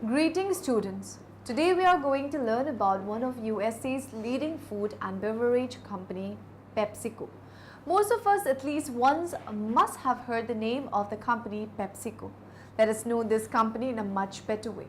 Greetings students. Today we are going to learn about one of USA's leading food and beverage company, PepsiCo. Most of us at least once must have heard the name of the company PepsiCo. Let us know this company in a much better way.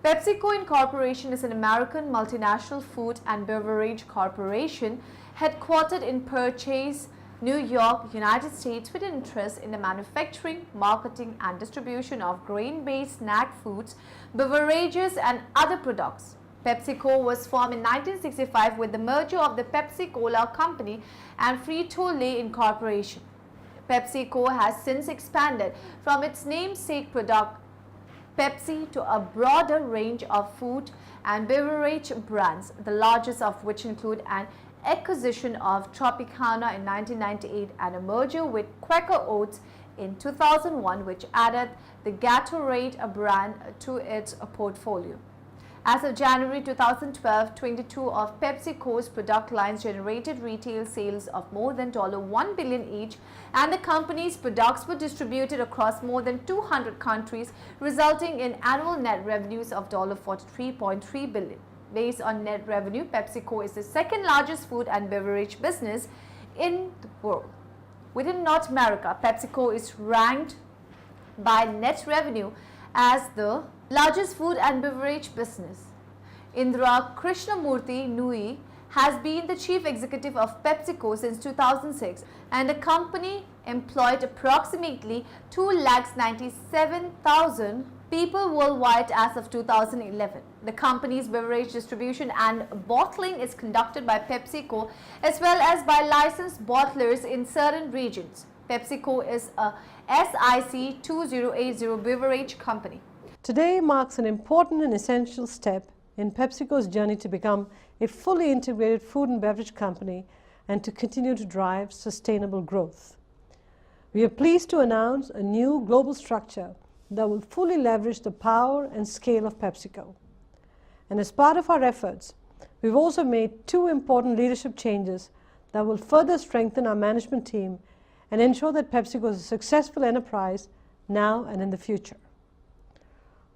PepsiCo Incorporation is an American multinational food and beverage corporation headquartered in Purchase, New York, United States, with interest in the manufacturing, marketing and distribution of grain-based snack foods, beverages and other products. PepsiCo was formed in 1965 with the merger of the Pepsi-Cola Company and Frito-Lay Incorporation. PepsiCo has since expanded from its namesake product Pepsi to a broader range of food and beverage brands, the largest of which include an acquisition of Tropicana in 1998 and a merger with Quaker Oats in 2001, which added the Gatorade brand to its portfolio. As of January 2012, 22 of PepsiCo's product lines generated retail sales of more than $1 billion each, and the company's products were distributed across more than 200 countries, resulting in annual net revenues of $43.3 billion. Based on net revenue, PepsiCo is the second largest food and beverage business in the world. Within North America, PepsiCo is ranked by net revenue as the largest food and beverage business. Indra Krishnamurthy Nui has been the chief executive of PepsiCo since 2006, and the company employed approximately 297,000 people worldwide as of 2011. The company's beverage distribution and bottling is conducted by PepsiCo as well as by licensed bottlers in certain regions. PepsiCo is a SIC 2080 beverage company. Today marks an important and essential step in PepsiCo's journey to become a fully integrated food and beverage company and to continue to drive sustainable growth. We are pleased to announce a new global structure that will fully leverage the power and scale of PepsiCo. And as part of our efforts, we've also made two important leadership changes that will further strengthen our management team and ensure that PepsiCo is a successful enterprise now and in the future.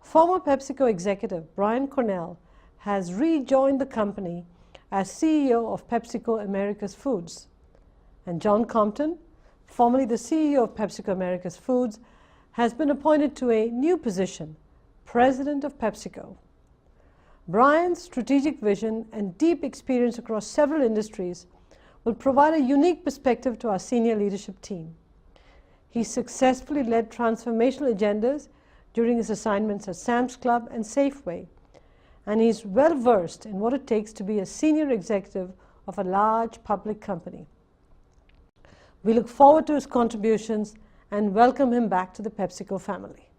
Former PepsiCo executive Brian Cornell has rejoined the company as CEO of PepsiCo Americas Foods, and John Compton, formerly the CEO of PepsiCo Americas Foods, has been appointed to a new position, President of PepsiCo. Brian's strategic vision and deep experience across several industries will provide a unique perspective to our senior leadership team. He successfully led transformational agendas during his assignments at Sam's Club and Safeway, and he is well versed in what it takes to be a senior executive of a large public company. We look forward to his contributions and welcome him back to the PepsiCo family.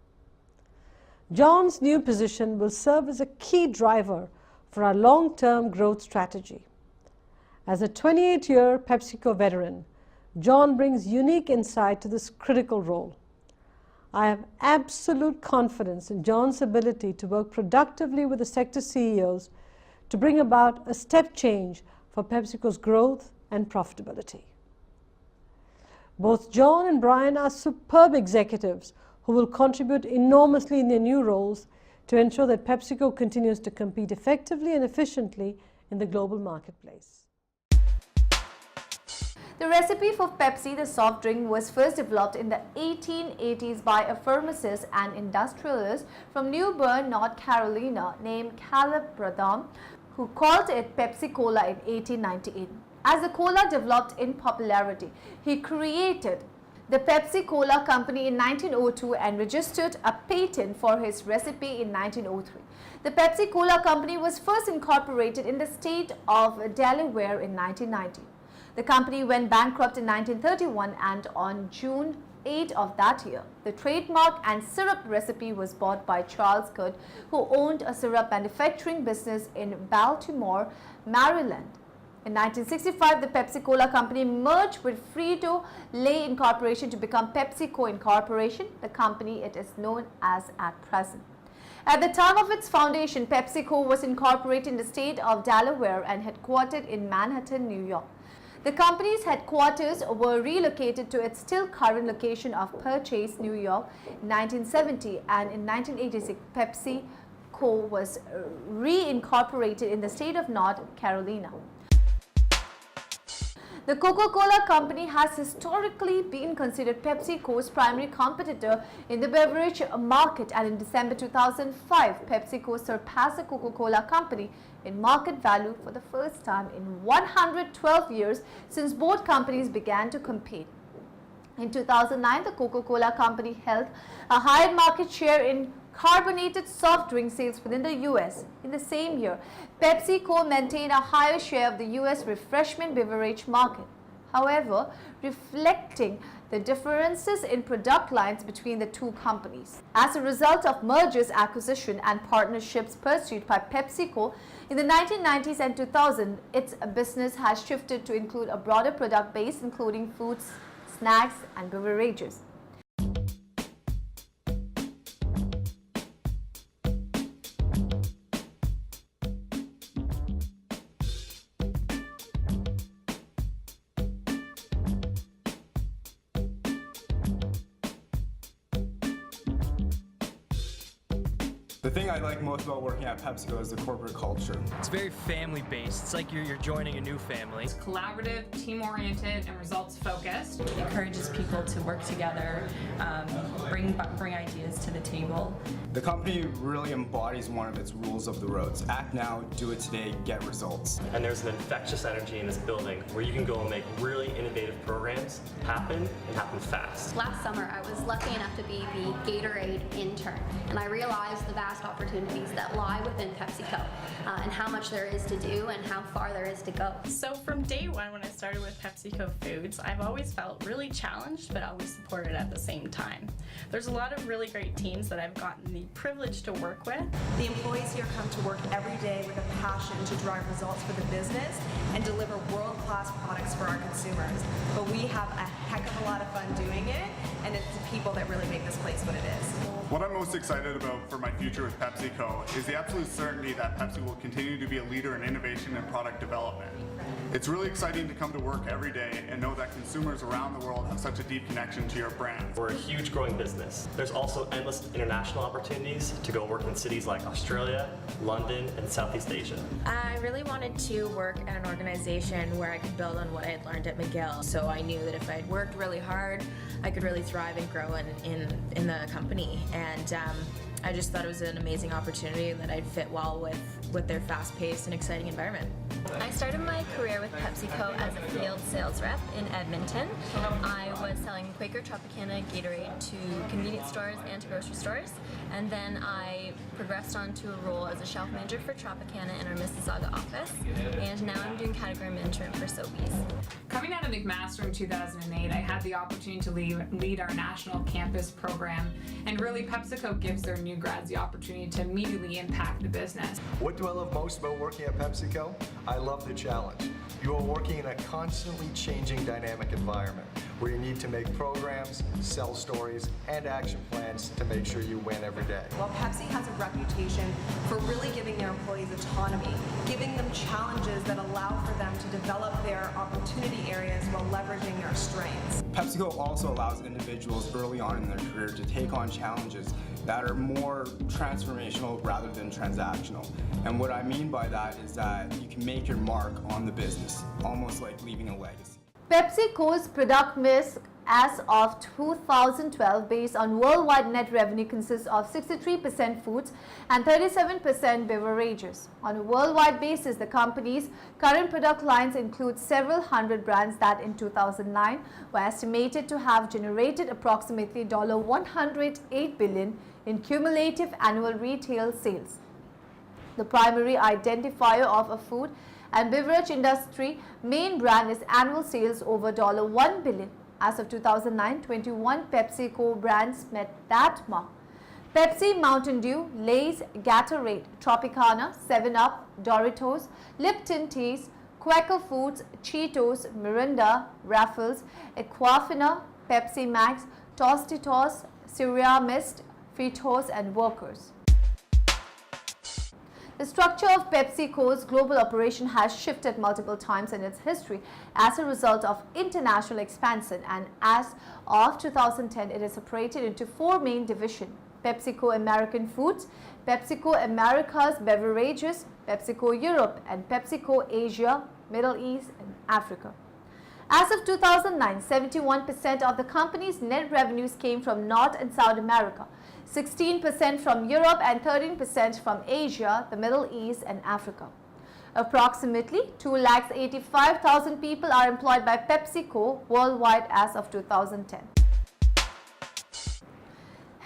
John's new position will serve as a key driver for our long-term growth strategy. As a 28-year PepsiCo veteran, John brings unique insight to this critical role. I have absolute confidence in John's ability to work productively with the sector CEOs to bring about a step change for PepsiCo's growth and profitability. Both John and Brian are superb executives who will contribute enormously in their new roles to ensure that PepsiCo continues to compete effectively and efficiently in the global marketplace. The recipe for Pepsi, the soft drink, was first developed in the 1880s by a pharmacist and industrialist from New Bern, North Carolina, named Caleb Bradham, who called it Pepsi-Cola in 1898. As the cola developed in popularity, he created the Pepsi-Cola Company in 1902 and registered a patent for his recipe in 1903. The Pepsi-Cola Company was first incorporated in the state of Delaware in 1990. The company went bankrupt in 1931, and on June 8 of that year, the trademark and syrup recipe was bought by Charles Good, who owned a syrup manufacturing business in Baltimore, Maryland. In 1965, the Pepsi-Cola Company merged with Frito-Lay Incorporation to become PepsiCo Incorporation, the company it is known as at present. At the time of its foundation, PepsiCo was incorporated in the state of Delaware and headquartered in Manhattan, New York. The company's headquarters were relocated to its still current location of Purchase, New York in 1970, and in 1986 PepsiCo was reincorporated in the state of North Carolina. The Coca-Cola Company has historically been considered PepsiCo's primary competitor in the beverage market, and in December 2005, PepsiCo surpassed the Coca-Cola Company in market value for the first time in 112 years since both companies began to compete. In 2009, the Coca-Cola Company held a higher market share in carbonated soft drink sales within the US. In the same year, PepsiCo maintained a higher share of the US refreshment beverage market. However, reflecting the differences in product lines between the two companies. As a result of mergers, acquisition and partnerships pursued by PepsiCo in the 1990s and 2000, its business has shifted to include a broader product base including foods, snacks and beverages. The thing I like most about working at PepsiCo is the corporate culture. It's very family-based. It's like you're joining a new family. It's collaborative, team-oriented, and results-focused. It encourages people to work together, bring ideas to the table. The company really embodies one of its rules of the roads. Act now, do it today, get results. And there's an infectious energy in this building where you can go and make really innovative programs happen and happen fast. Last summer, I was lucky enough to be the Gatorade intern, and I realized the vast opportunities that lie within PepsiCo and how much there is to do and how far there is to go. So from day one when I started with PepsiCo Foods, I've always felt really challenged but always supported at the same time. There's a lot of really great teams that I've gotten the privilege to work with. The employees here come to work every day with a passion to drive results for the business and deliver world-class products for our consumers. But we have a heck of a lot of fun doing it, and it's the people that really make this place what it is. What I'm most excited about for my future with PepsiCo is the absolute certainty that Pepsi will continue to be a leader in innovation and product development. It's really exciting to come to work every day and know that consumers around the world have such a deep connection to your brand. We're a huge growing business. There's also endless international opportunities to go work in cities like Australia, London, and Southeast Asia. I really wanted to work at an organization where I could build on what I had learned at McGill. So I knew that if I worked really hard, I could really thrive and grow in the company. And I just thought it was an amazing opportunity and that I'd fit well with their fast-paced and exciting environment. I started my career with PepsiCo as a field sales rep in Edmonton. I was selling Quaker Tropicana Gatorade to convenience stores and to grocery stores, and then I progressed on to a role as a shelf manager for Tropicana in our Mississauga office, and now I'm doing category management for Sobeys. Coming out of McMaster in 2008, I had the opportunity to lead our national campus program, and really PepsiCo gives their new grads the opportunity to immediately impact the business. What do I love most about working at PepsiCo? I love the challenge. You are working in a constantly changing dynamic environment where you need to make programs, sell stories, and action plans to make sure you win every day. Well, Pepsi has a reputation for really giving their employees autonomy, giving them challenges that allow for them to develop their opportunity areas while leveraging their strengths. PepsiCo also allows individuals early on in their career to take on challenges that are more transformational rather than transactional. And what I mean by that is that you can make your mark on the business, almost like leaving a legacy. PepsiCo's product mix as of 2012 based on worldwide net revenue consists of 63% foods and 37% beverages. On a worldwide basis, the company's current product lines include several hundred brands that in 2009 were estimated to have generated approximately $108 billion in cumulative annual retail sales. The primary identifier of a food and beverage industry main brand is annual sales over $1 billion. As of 2009, 21 PepsiCo brands met that mark. Pepsi, Mountain Dew, Lay's, Gatorade, Tropicana, 7-Up, Doritos, Lipton Teas, Quaker Foods, Cheetos, Mirinda, Raffles, Aquafina, Pepsi Max, Tostitos, Syria Mist, Fritos and Workers. The structure of PepsiCo's global operation has shifted multiple times in its history as a result of international expansion, and as of 2010 it is separated into four main divisions: PepsiCo American Foods, PepsiCo Americas Beverages, PepsiCo Europe, and PepsiCo Asia, Middle East and Africa. As of 2009, 71% of the company's net revenues came from North and South America, 16% from Europe and 13% from Asia, the Middle East and Africa. Approximately 285,000 people are employed by PepsiCo worldwide as of 2010.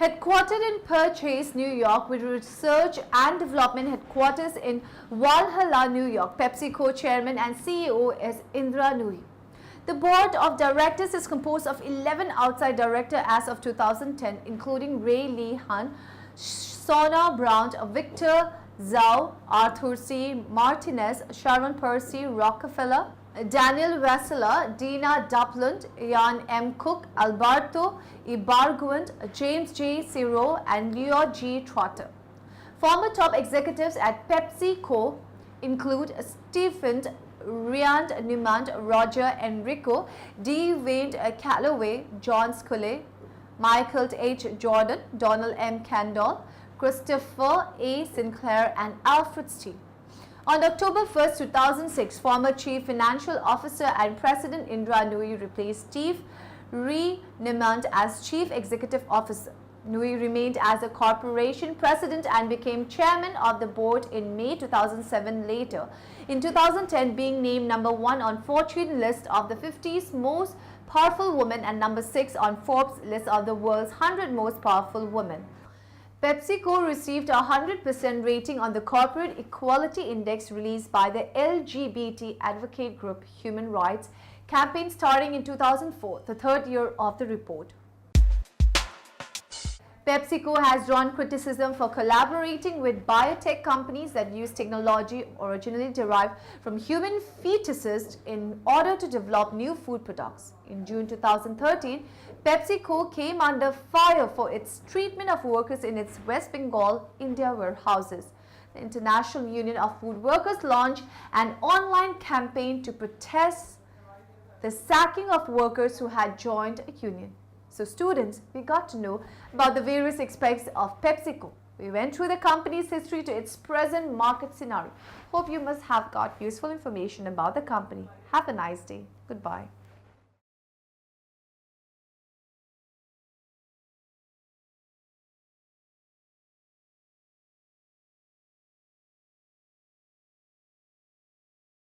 Headquartered in Purchase, New York, with research and development headquarters in Valhalla, New York, PepsiCo Chairman and CEO is Indra Nooyi. The board of directors is composed of 11 outside directors as of 2010, including Ray Lee Han, Sona Brown, Victor Zhao, Arthur C. Martinez, Sharon Percy Rockefeller, Daniel Vassala, Dina Dupland, Ian M. Cook, Alberto Ibargüen, James J. Ciro, and Leo G. Trotter. Former top executives at PepsiCo include Stephen Rand Niemand, Roger Enrico, D. Wayne Calloway, John Sculley, Michael H. Jordan, Donald M. Kendall, Christopher A. Sinclair, and Alfred Steele. On October 1, 2006, former Chief Financial Officer and President Indra Nooyi replaced Steve Niemand as Chief Executive Officer. Nooyi remained as a corporation president and became chairman of the board in May 2007, later in 2010 being named number 1 on Fortune list of the 50's most powerful women and number 6 on Forbes list of the world's 100 most powerful women. PepsiCo received a 100% rating on the Corporate Equality Index released by the LGBT advocate group Human Rights Campaign starting in 2004, the third year of the report. PepsiCo has drawn criticism for collaborating with biotech companies that use technology originally derived from human fetuses in order to develop new food products. In June 2013, PepsiCo came under fire for its treatment of workers in its West Bengal, India warehouses. The International Union of Food Workers launched an online campaign to protest the sacking of workers who had joined a union. So students, we got to know about the various aspects of PepsiCo. We went through the company's history to its present market scenario. Hope you must have got useful information about the company. Have a nice day. Goodbye.